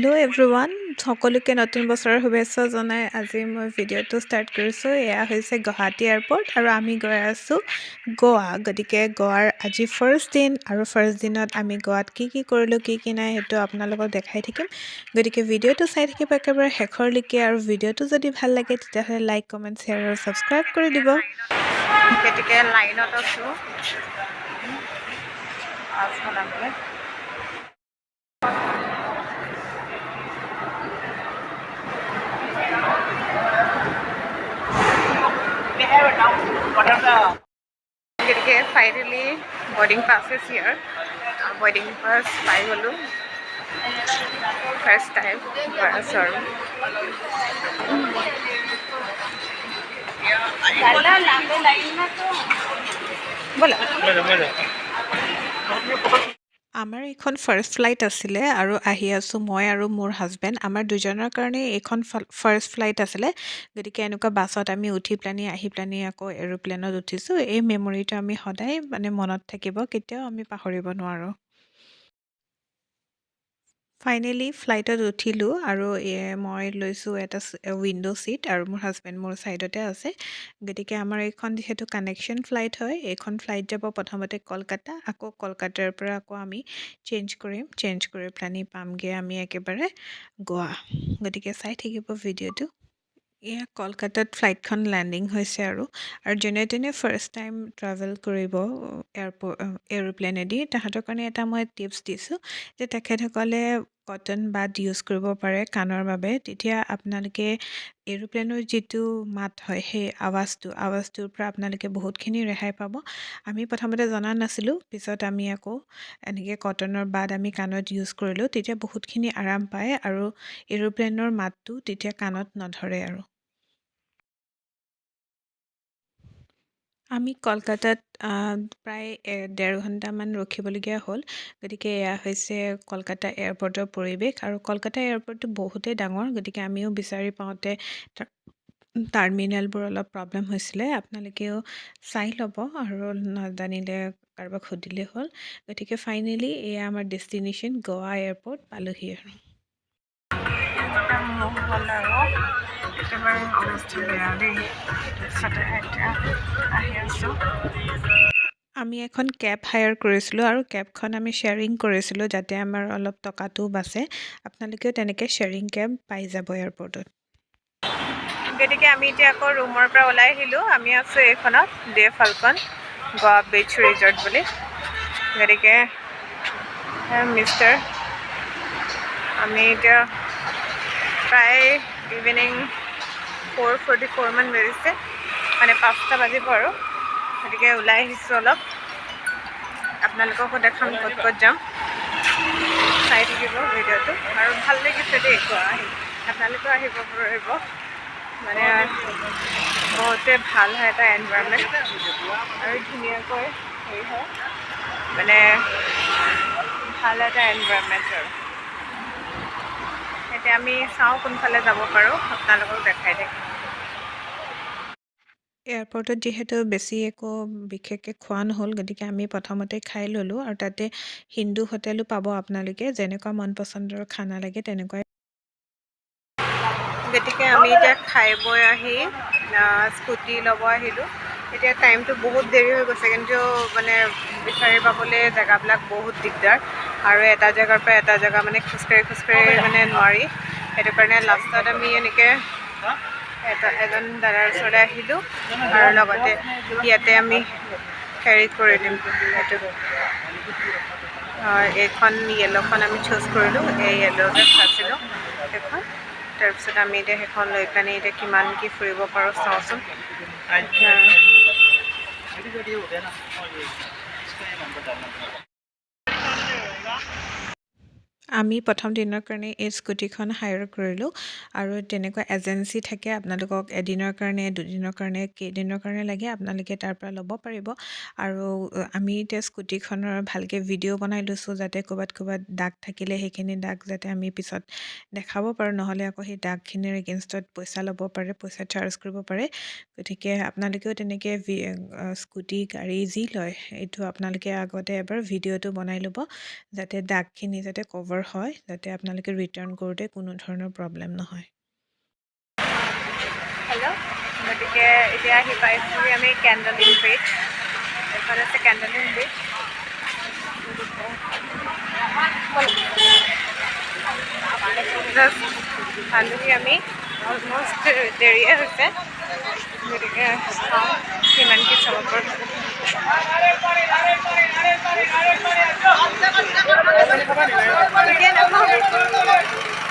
Hello' everyone সকলোকে নতুন বছৰৰ শুভেচ্ছা জনাই আজি মই ভিডিঅ'টো ষ্টাৰ্ট কৰিছোঁ এয়া হৈছে গুৱাহাটী এয়াৰপৰ্ট আৰু আমি গৈ আছোঁ গোৱা গতিকে গোৱাৰ আজি ফাৰ্ষ্ট দিন আৰু ফাৰ্ষ্ট দিনত আমি গোৱাত কি কৰিলোঁ কি নাই সেইটো আপোনালোকক দেখাই থাকিম গতিকে ভিডিঅ'টো চাই থাকিব একেবাৰে শেষৰলৈকে আৰু ভিডিঅ'টো যদি ভাল লাগে তেতিয়াহ'লে লাইক কমেণ্ট শ্বেয়াৰ আৰু ছাবস্ক্ৰাইব কৰি দিব গতিকে লাইনত আছোঁ গতিকে finally boarding pass is here boarding pass পাই গ'লোঁ ফাৰ্ষ্ট টাইম গৈ আছোঁ আৰু আমাৰ এইখন ফাৰ্ষ্ট ফ্লাইট আছিলে আৰু আহি আছোঁ মই আৰু মোৰ হাজবেণ্ড আমাৰ দুজনৰ কাৰণে এইখন ফাৰ্ষ্ট ফ্লাইট আছিলে গতিকে এনেকুৱা বাছত আমি উঠি পেলানি আহি পেলানি আকৌ এৰোপ্লেনত উঠিছোঁ এই মেমৰিটো আমি সদায় মানে মনত থাকিব কেতিয়াও আমি পাহৰিব নোৱাৰোঁ ফাইনেলি ফ্লাইটত উঠিলোঁ আৰু মই লৈছোঁ এটা উইণ্ড' ছিট আৰু মোৰ হাজবেণ্ড মোৰ ছাইডতে আছে গতিকে আমাৰ এইখন যিহেতু কানেকশ্যন ফ্লাইট হয় এইখন ফ্লাইট যাব প্ৰথমতে কলকাতা আকৌ কলকাতাৰ পৰা আকৌ আমি চেঞ্জ কৰি পেলানি পামগৈ আমি একেবাৰে গোৱা গতিকে চাই থাকিব ভিডিঅ'টো এয়া কলকাতাত ফ্লাইটখন লেণ্ডিং হৈছে আৰু যোনে তোনে ফাৰ্ষ্ট টাইম ট্ৰেভেল কৰিব এৰোপ্লেনেদি তাহাঁতৰ কাৰণে এটা মই টিপছ দিছোঁ যে তেখেতসকলে কটন বাড ইউজ কৰিব পাৰে কাণৰ বাবে তেতিয়া আপোনালোকে এৰোপ্লেনৰ যিটো মাত হয় সেই আৱাজটোৰ পৰা আপোনালোকে বহুতখিনি ৰেহাই পাব আমি প্ৰথমতে জনা নাছিলোঁ পিছত আমি আকৌ এনেকৈ কটনৰ বাড আমি কাণত ইউজ কৰিলোঁ তেতিয়া বহুতখিনি আৰাম পায় আৰু এৰোপ্লেনৰ মাতটো তেতিয়া কাণত নধৰে আৰু আমি কলকাতাত প্ৰায় ১.৫ ঘণ্টামান ৰখিবলগীয়া হ'ল গতিকে এয়া হৈছে কলকাতা এয়াৰপৰ্টৰ পৰিৱেশ আৰু কলকাতা এয়াৰপৰ্টটো বহুতেই ডাঙৰ গতিকে আমিও বিচাৰি পাওঁতে টাৰ্মিনেলবোৰ অলপ প্ৰব্লেম হৈছিলে আপোনালোকেও চাই ল'ব আৰু নাজানিলে কাৰোবাক সুধিলেই হ'ল গতিকে ফাইনেলি এয়া আমাৰ ডেষ্টিনেশ্যন গোৱা এয়াৰপৰ্ট পালোহি আৰু একেবাৰে অৱস্থা বেয়া দেই তাৰপিছতে এতিয়া আহি আছোঁ আমি এখন কেব হায়াৰ কৰিছিলোঁ আৰু কেবখন আমি শ্বেয়াৰিং কৰিছিলোঁ যাতে আমাৰ অলপ টকাটোও বাচে আপোনালোকেও তেনেকৈ শ্বেয়াৰিং কেব পাই যাব এয়াৰপৰ্টত গতিকে আমি এতিয়া আকৌ ৰুমৰ পৰা ওলাই আহিলোঁ আমি আছোঁ এইখনত ডে ফাল্কন গোৱা বিচ ৰিজৰ্ট বুলি গতিকে মিষ্টাৰ আমি এতিয়া প্ৰায় ইভিনিং 4:44 মান বাজিছে মানে 5টা বাজিব আৰু গতিকে ওলাই আহিছোঁ অলপ আপোনালোককো দেখাম ক'ত যাম চাই থাকিব ভিডিঅ'টো আৰু ভাল লাগিছে দেই আপোনালোকেও আহিব পাৰিব মানে বহুতে ভাল হয় এটা এনভাইৰনমেণ্ট আৰু ধুনীয়াকৈ হেৰি হয় মানে ভাল এটা এনভাইৰনমেণ্ট আৰু এতিয়া আমি চাওঁ কোনফালে যাব পাৰোঁ আপোনালোকক দেখাই থাকিম এয়াৰপৰ্টত যিহেতু বেছি একো বিশেষকৈ খোৱা নহ'ল গতিকে আমি প্ৰথমতে খাই ল'লোঁ আৰু তাতে হিন্দু হোটেলো পাব আপোনালোকে যেনেকুৱা মন পচন্দৰ খানা লাগে তেনেকুৱাই গতিকে আমি এতিয়া খাই বৈ আহি স্কুটি ল'ব আহিলোঁ এতিয়া টাইমটো বহুত দেৰি হৈ গৈছে কিন্তু মানে বিচাৰি পাবলৈ জেগাবিলাক বহুত দিগদাৰ আৰু এটা জেগাৰ পৰা এটা জেগা মানে খোজকাঢ়ি মানে নোৱাৰি সেইটো কাৰণে লাষ্টত আমি এনেকৈ এজন দাদাৰ ওচৰলৈ আহিলোঁ আৰু লগতে ইয়াতে আমি কেৰি কৰি দিম সেইটো এইখন য়েল্ল'খন আমি চুজ কৰিলোঁ এই য়েল্ল' যে চাইছিলোঁ সেইখন তাৰপিছত আমি এতিয়া সেইখন লৈ পেলাই এতিয়া কিমান কি ফুৰিব পাৰোঁ চাওঁচোন আমি প্ৰথম দিনৰ কাৰণে এই স্কুটিখন হায়াৰ কৰিলোঁ আৰু তেনেকুৱা এজেঞ্চি থাকে আপোনালোকক এদিনৰ কাৰণে দুদিনৰ কাৰণে কেইদিনৰ কাৰণে লাগে আপোনালোকে তাৰ পৰা ল'ব পাৰিব আৰু আমি এতিয়া স্কুটিখনৰ ভালকৈ ভিডিঅ' বনাই লৈছোঁ যাতে ক'ৰবাত দাগ থাকিলে সেইখিনি দাগ যাতে আমি পিছত দেখাব পাৰোঁ নহ'লে আকৌ সেই দাগখিনিৰ এগেইনষ্টত পইচা ল'ব পাৰে পইচা চাৰ্জ কৰিব পাৰে গতিকে আপোনালোকেও তেনেকৈ স্কুটি গাড়ী যি লয় এইটো আপোনালোকে আগতে এবাৰ ভিডিঅ'টো বনাই ল'ব যাতে দাগখিনি যাতে কভাৰ কভাৰ হয় যাতে আপোনালোকে ৰিটাৰ্ণ কৰোঁতে কোনো ধৰণৰ প্ৰব্লেম নহয়। হেল্ল', গতিকে এতিয়া আহি পাইছোঁ আমি কেণ্ডলিং ব্ৰিজ। এখন আছে কেণ্ডলিং ব্ৰিজ। জাষ্ট পালোহি আমি, অলমষ্ট দেৰিয়ে হৈছে, গতিকে চাওঁ কিমান কি চাব পাৰোঁ।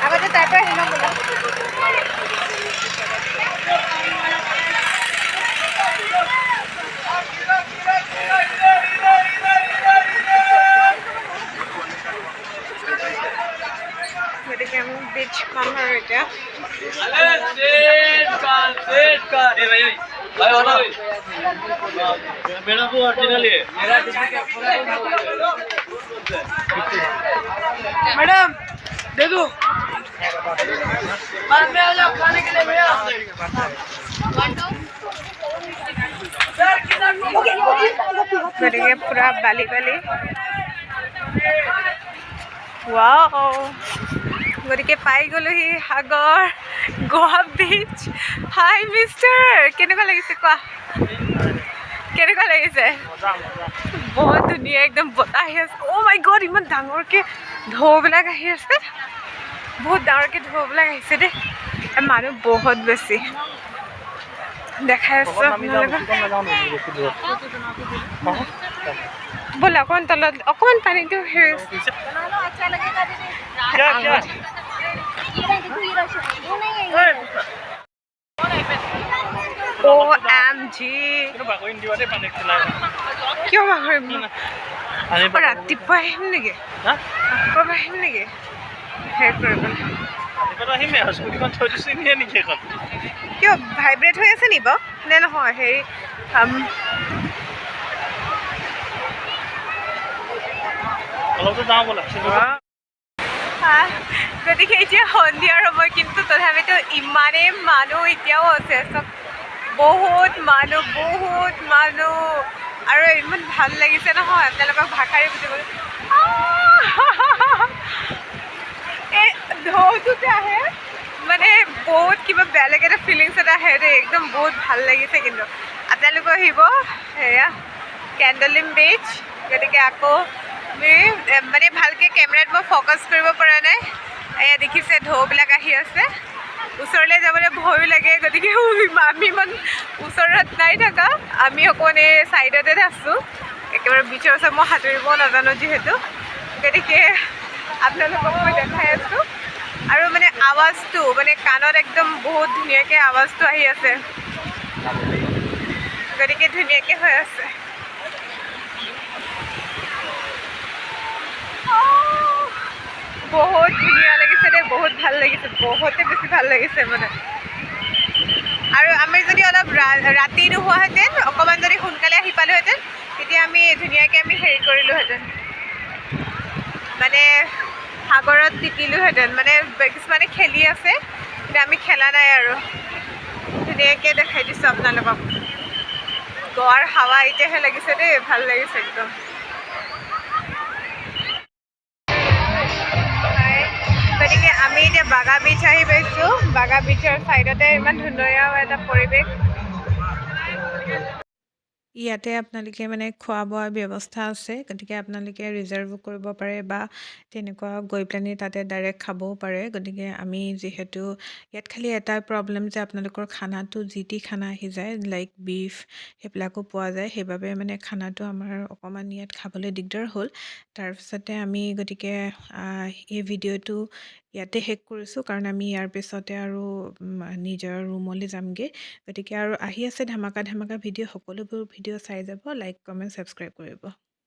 আগতে তাৰ পৰা আহিম বোলা। গতিকে আমি ব্ৰিজ পাম আৰু এতিয়া। मैडम दे दो बाद में आ जाओ खाने के लिए भैया गतिके पूरा बाली बाली वाओ गतिके पाई गलोहि सागर गोवा बीच हाय मिस्टर केनेকুৱা লাগিছে কোৱা কেনেকুৱা লাগিছে बहुत धुनिया एकदम बता आहि আছে ओ माय गॉड इमान डाঙरके ঢৌবিলাক আহি আছে बहुत डाঙरके ঢৌবিলাক আহিছে দে মানুহ बहुत বেছি দেখাই আছে আপোনালোকক बोला कौन तल कौन पानी तो है अच्छा लगेगा दीदी क्या क्या OMG क्यों और रातिपुৱা আহিম নেকি কব আহিম নেকি হে কৰিব কিয় ভাইব্ৰেট হৈ আছে নি বাৰু নে নহয় হেৰি গতিকে এতিয়া সন্ধিয়াৰ সময় কিন্তু তথাপিতো ইমানেই মানুহ এতিয়াও আছে চব বহুত মানুহ আৰু ইমান ভাল লাগিছে নহয় আপোনালোকক ভাষাৰে বুজিবলৈ এই ঢৌটোতে আহে মানে বহুত কিবা বেলেগ এটা ফিলিংছ এটা আহে দেই একদম বহুত ভাল লাগিছে কিন্তু আপোনালোকে আহিব সেয়া কেণ্ডলিং ব্ৰিজ গতিকে আকৌ মানে ভালকৈ কেমেৰাত মই ফ'কাছ কৰিব পৰা নাই এয়া দেখিছে ঢৌবিলাক আহি আছে ওচৰলৈ যাবলৈ ভয়ো লাগে গতিকে আমি ইমান ওচৰত নাই থকা আমি অকণ এই ছাইডতে আছোঁ একেবাৰে বিচৰ ওচৰত মই সাঁতুৰিব নাজানো যিহেতু গতিকে আপোনালোকক মই দেখাই আছোঁ আৰু মানে আৱাজটো মানে কাণত একদম বহুত ধুনীয়াকৈ আৱাজটো আহি আছে গতিকে ধুনীয়াকৈ হৈ আছে बहुत धुनिया लगिছে দে बहुत ভাল লাগিছে বহুতে বেছি ভাল লাগিছে মানে আৰু আমি যদি অলপ ৰাতি নোহোৱাহেঁতেন অকণমান যদি সোনকালে আহি পালোহেঁতেন তেতিয়া আমি ধুনীয়াকৈ আমি হেৰি কৰিলোহেঁতেন মানে সাগৰত তিতিলোহেঁতেন মানে কিছুমানে খেলি আছে কিন্তু আমি খেলা নাই আৰু ধুনীয়াকৈ দেখাই দিছোঁ আপোনালোকক গোৱাৰ হাৱা এতিয়াহে লাগিছে দেই ভাল লাগিছে একদম গতিকে আমি এতিয়া বাগা বীচ আহি পাইছোঁ বাগা বীচৰ ছাইডতে ইমান ধুনীয়া এটা পৰিৱেশ ইয়াতে আপোনালোকে মানে খোৱা বোৱাৰ ব্যৱস্থা আছে গতিকে আপোনালোকে ৰিজাৰ্ভো কৰিব পাৰে বা তেনেকুৱা গৈ পেলানি তাতে ডাইৰেক্ট খাবও পাৰে গতিকে আমি যিহেতু ইয়াত খালি এটা প্ৰব্লেম যে আপোনালোকৰ খানাটো যি টি খানা আহি যায় লাইক বিফ সেইবিলাকো পোৱা যায় সেইবাবে মানে খানাটো আমাৰ অকণমান ইয়াত খাবলৈ দিগদাৰ হ'ল তাৰপিছতে আমি গতিকে এই ভিডিঅ'টো ইয়াতে শেষ কৰিছোঁ কাৰণ আমি ইয়াৰ পিছতে আৰু নিজৰ ৰুমলৈ যামগৈ গতিকে আৰু আহি আছে ধামাকা ভিডিঅ' সকলোবোৰ ভিডিঅ' চাই যাব লাইক কমেণ্ট ছাবস্ক্ৰাইব কৰিব